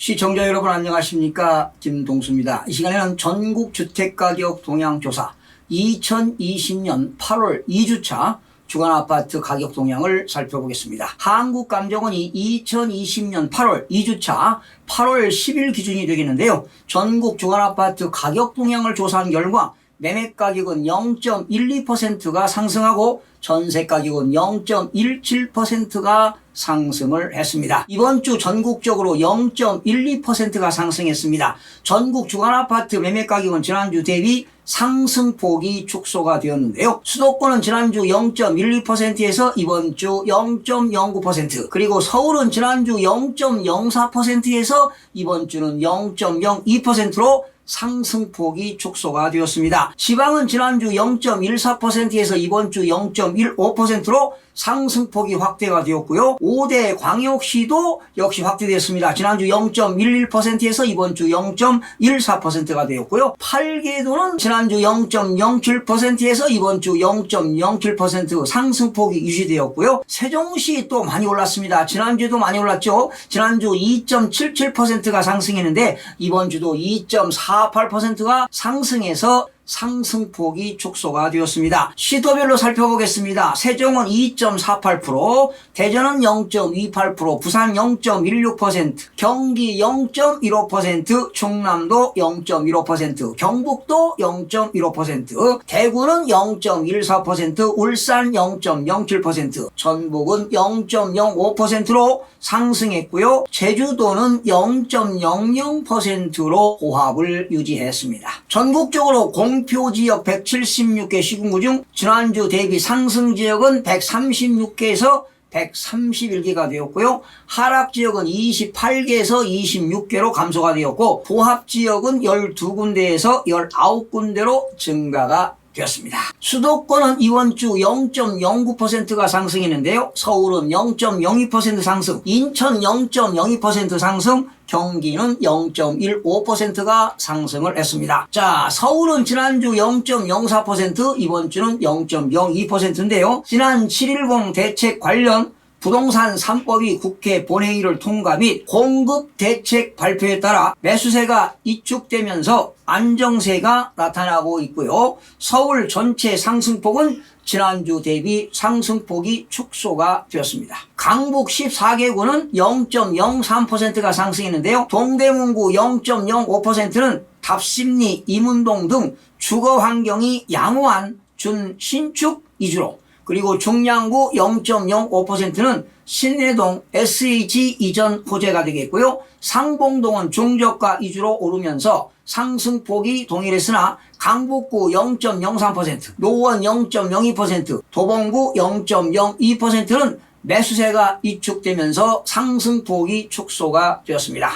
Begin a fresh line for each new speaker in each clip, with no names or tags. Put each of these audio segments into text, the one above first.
시청자 여러분 안녕하십니까, 김동수입니다. 이 시간에는 전국 주택가격 동향조사 2020년 8월 2주차 주간아파트 가격 동향을 살펴보겠습니다. 한국감정원이 2020년 8월 2주차 8월 10일 기준이 되겠는데요. 전국 주간아파트 가격 동향을 조사한 결과 매매가격은 0.12%가 상승하고 전세가격은 0.17%가 상승을 했습니다. 이번 주 전국적으로 0.12%가 상승했습니다. 전국 주간아파트 매매가격은 지난주 대비 상승폭이 축소가 되었는데요. 수도권은 지난주 0.12%에서 이번 주 0.09%, 그리고 서울은 지난주 0.04%에서 이번 주는 0.02%로 상승폭이 축소가 되었습니다. 지방은 지난주 0.14%에서 이번 주 0.15%로 상승폭이 확대가 되었고요. 5대 광역시도 역시 확대되었습니다. 지난주 0.11%에서 이번 주 0.14%가 되었고요. 8개도는 지난주 0.07%에서 이번 주 0.07% 상승폭이 유지되었고요. 세종시 또 많이 올랐습니다. 지난주에도 많이 올랐죠. 지난주 2.77%가 상승했는데 이번 주도 2.48%가 상승해서 상승폭이 축소가 되었습니다. 시도별로 살펴보겠습니다. 세종은 2.48%, 대전은 0.28%, 부산 0.16%, 경기 0.15%, 충남도 0.15%, 경북도 0.15%, 대구는 0.14%, 울산 0.07%, 전북은 0.05%로 상승했고요. 제주도는 0.00%로 호합을 유지했습니다. 전국적으로 공표지역 176개 시군구 중 지난주 대비 상승지역은 136개에서 131개가 되었고요. 하락지역은 28개에서 26개로 감소가 되었고, 보합지역은 12군데에서 19군데로 증가가 되었습니다. 수도권은 이번 주 0.09%가 상승했는데요. 서울은 0.02% 상승, 인천 0.02% 상승, 경기는 0.15%가 상승을 했습니다. 자, 서울은 지난주 0.04%, 이번 주는 0.02%인데요. 지난 7.10 대책 관련 부동산 3법이 국회 본회의를 통과 및 공급 대책 발표에 따라 매수세가 이축되면서 안정세가 나타나고 있고요. 서울 전체 상승폭은 지난주 대비 상승폭이 축소가 되었습니다. 강북 14개구는 0.03%가 상승했는데요. 동대문구 0.05%는 답심리, 이문동 등 주거 환경이 양호한 준신축 위주로, 그리고 중량구 0.05%는 신내동 SH 이전 호재가 되겠고요. 상봉동은 중저가 위주로 오르면서 상승폭이 동일했으나 강북구 0.03%, 노원 0.02%, 도봉구 0.02%는 매수세가 위축되면서 상승폭이 축소가 되었습니다.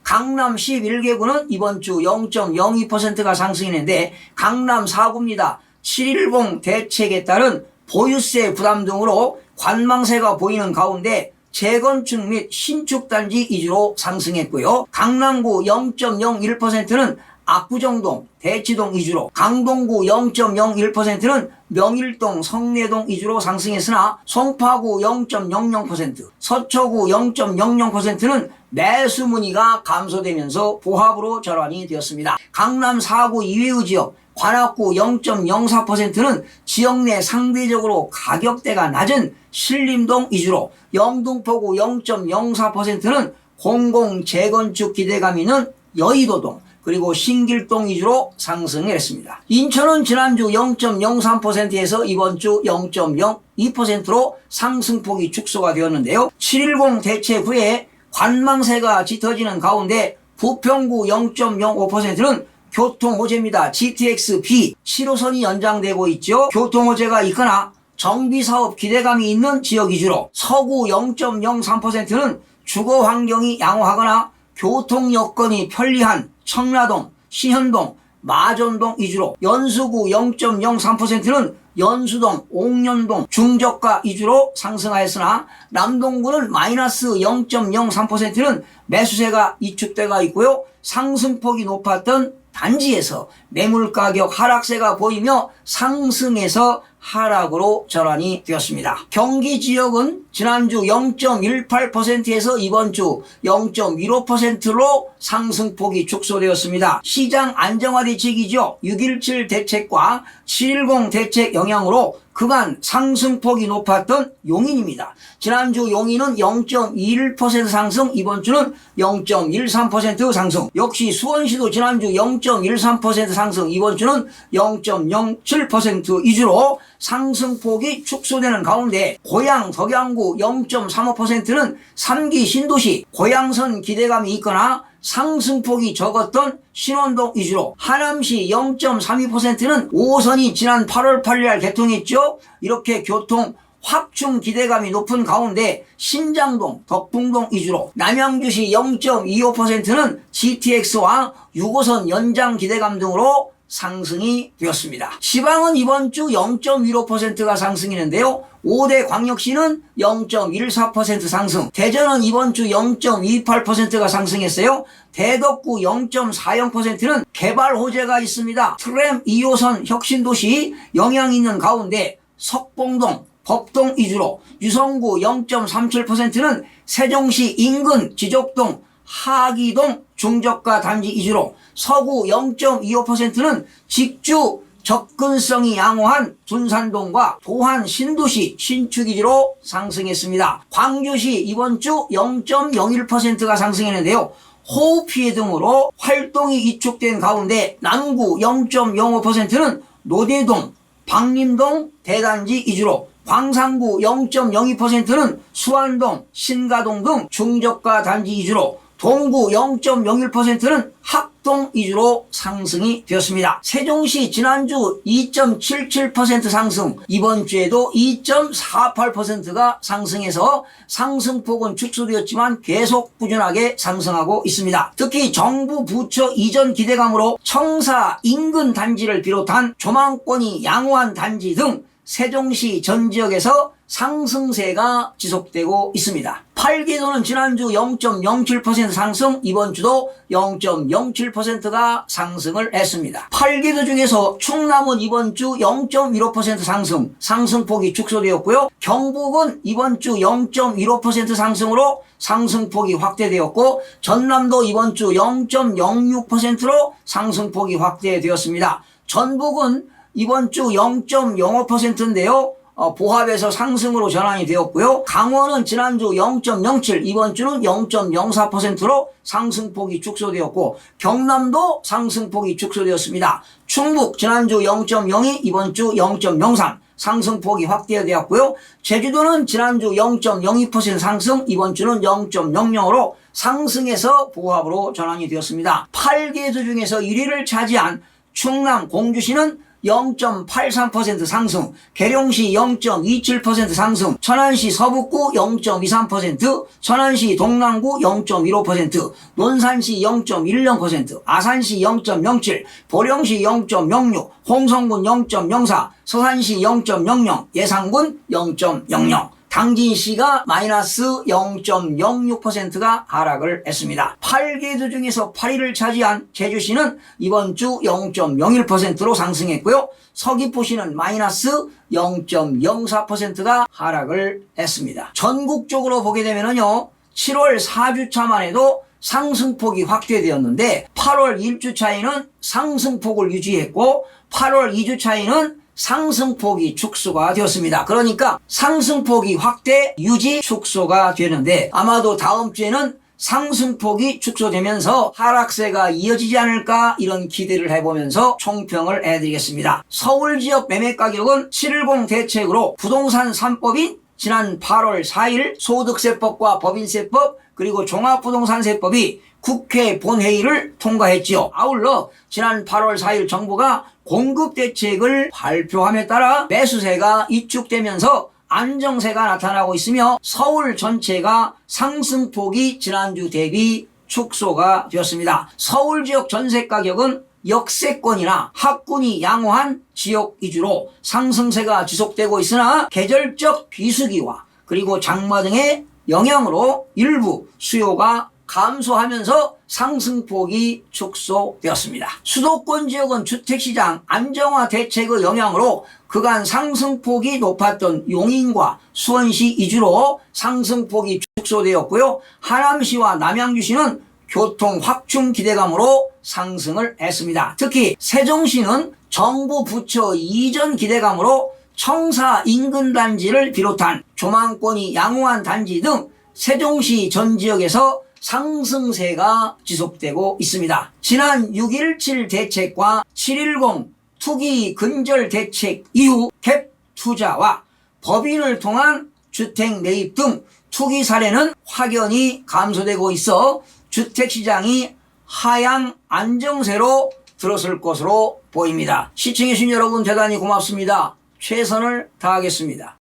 강남 11개구는 이번 주 0.02%가 상승했는데 강남 4구입니다. 7.10 대책에 따른 보유세 부담 등으로 관망세가 보이는 가운데 재건축 및 신축단지 위주로 상승했고요. 강남구 0.01%는 압구정동, 대치동 위주로, 강동구 0.01%는 명일동, 성내동 위주로 상승했으나 송파구 0.00%, 서초구 0.00%는 매수 문의가 감소되면서 보합으로 전환이 되었습니다. 강남 4구 이외의 지역 관악구 0.04%는 지역 내 상대적으로 가격대가 낮은 신림동 위주로, 영등포구 0.04%는 공공 재건축 기대감 있는 여의도동, 그리고 신길동 위주로 상승을 했습니다. 인천은 지난주 0.03%에서 이번 주 0.02%로 상승폭이 축소가 되었는데요. 7.10 대책 후에 관망세가 짙어지는 가운데 부평구 0.05%는 교통호재입니다. GTX-B 7호선이 연장되고 있죠. 교통호재가 있거나 정비사업 기대감이 있는 지역 위주로, 서구 0.03%는 주거 환경이 양호하거나 교통 여건이 편리한 청라동, 신현동, 마전동 위주로, 연수구 0.03%는 연수동, 옥년동, 중저가 위주로 상승하였으나 남동구는 마이너스 0.03%는 매수세가 위축되어 있고요. 상승폭이 높았던 단지에서 매물가격 하락세가 보이며 상승에서 하락으로 전환이 되었습니다. 경기 지역은 지난주 0.18%에서 이번 주 0.15%로 상승폭이 축소되었습니다. 시장 안정화 대책이죠. 6.17 대책과 7.10 대책 영향으로 그간 상승폭이 높았던 용인입니다. 지난주 용인은 0.21% 상승, 이번 주는 0.13% 상승. 역시 수원시도 지난주 0.13% 상승, 이번 주는 0.07% 위주로 상승폭이 축소되는 가운데 고양 덕양구 0.35%는 3기 신도시 고양선 기대감이 있거나 상승폭이 적었던 신원동 위주로, 하남시 0.32%는 5호선이 지난 8월 8일 개통했죠. 이렇게 교통 확충 기대감이 높은 가운데 신장동, 덕풍동 위주로, 남양주시 0.25%는 GTX와 6호선 연장 기대감 등으로 상승이 되었습니다. 지방은 이번 주 0.15%가 상승했는데요. 5대 광역시는 0.14% 상승, 대전은 이번 주 0.28%가 상승했어요. 대덕구 0.40%는 개발 호재가 있습니다. 트램 2호선 혁신도시 영향이 있는 가운데 석봉동, 법동 위주로, 유성구 0.37%는 세종시 인근 지적동, 하기동 중저가 단지 위주로, 서구 0.25%는 직주 접근성이 양호한 둔산동과 도한 신도시 신축 위주로 상승했습니다. 광주시 이번 주 0.01%가 상승했는데요. 호우 피해 등으로 활동이 위축된 가운데 남구 0.05%는 노대동, 박림동 대단지 위주로, 광산구 0.02%는 수안동, 신가동 등 중저가 단지 위주로, 동구 0.01%는 학동 위주로 상승이 되었습니다. 세종시 지난주 2.77% 상승, 이번 주에도 2.48%가 상승해서 상승폭은 축소되었지만 계속 꾸준하게 상승하고 있습니다. 특히 정부 부처 이전 기대감으로 청사 인근 단지를 비롯한 조망권이 양호한 단지 등 세종시 전 지역에서 상승세가 지속되고 있습니다. 팔계도는 지난주 0.07% 상승, 이번 주도 0.07%가 상승을 했습니다. 팔계도 중에서 충남은 이번 주 0.15% 상승, 상승폭이 축소되었고요. 경북은 이번 주 0.15% 상승으로 상승폭이 확대되었고, 전남도 이번 주 0.06%로 상승폭이 확대되었습니다. 전북은 이번 주 0.05%인데요. 보합에서 상승으로 전환이 되었고요. 강원은 지난주 0.07, 이번 주는 0.04%로 상승폭이 축소되었고, 경남도 상승폭이 축소되었습니다. 충북 지난주 0.02, 이번 주 0.03, 상승폭이 확대되었고요. 제주도는 지난주 0.02% 상승, 이번 주는 0.00으로 상승해서 보합으로 전환이 되었습니다. 8개도 중에서 1위를 차지한 충남 공주시는 0.83% 상승, 계룡시 0.27% 상승, 천안시 서북구 0.23%, 천안시 동남구 0.15%, 논산시 0.10%, 아산시 0.07, 보령시 0.06, 홍성군 0.04, 서산시 0.00, 예산군 0.00, 당진시가 마이너스 0.06%가 하락을 했습니다. 8개도 중에서 8위를 차지한 제주시는 이번 주 0.01%로 상승했고요. 서귀포시는 마이너스 0.04%가 하락을 했습니다. 전국적으로 보게 되면요, 7월 4주차만 해도 상승폭이 확대되었는데 8월 1주차에는 상승폭을 유지했고 8월 2주차에는 상승폭이 축소가 되었습니다. 그러니까 상승폭이 확대, 유지, 축소가 되는데 아마도 다음 주에는 상승폭이 축소되면서 하락세가 이어지지 않을까, 이런 기대를 해보면서 총평을 해드리겠습니다. 서울 지역 매매 가격은 710 대책으로 부동산 3법인 지난 8월 4일 소득세법과 법인세법 그리고 종합부동산세법이 국회 본회의를 통과했지요. 아울러 지난 8월 4일 정부가 공급대책을 발표함에 따라 매수세가 위축되면서 안정세가 나타나고 있으며 서울 전체가 상승폭이 지난주 대비 축소가 되었습니다. 서울 지역 전세 가격은 역세권이나 학군이 양호한 지역 위주로 상승세가 지속되고 있으나 계절적 비수기와 그리고 장마 등의 영향으로 일부 수요가 감소하면서 상승폭이 축소되었습니다. 수도권 지역은 주택시장 안정화 대책의 영향으로 그간 상승폭이 높았던 용인과 수원시 위주로 상승폭이 축소되었고요. 하남시와 남양주시는 교통 확충 기대감으로 상승을 했습니다. 특히 세종시는 정부 부처 이전 기대감으로 청사 인근 단지를 비롯한 조망권이 양호한 단지 등 세종시 전 지역에서 상승세가 지속되고 있습니다. 지난 6.17 대책과 7.10 투기 근절 대책 이후 갭 투자와 법인을 통한 주택 매입 등 투기 사례는 확연히 감소되고 있어 주택시장이 하향 안정세로 들어설 것으로 보입니다. 시청해주신 여러분 대단히 고맙습니다. 최선을 다하겠습니다.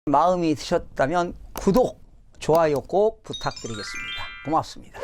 마음이 드셨다면 구독, 좋아요 꼭 부탁드리겠습니다. 고맙습니다.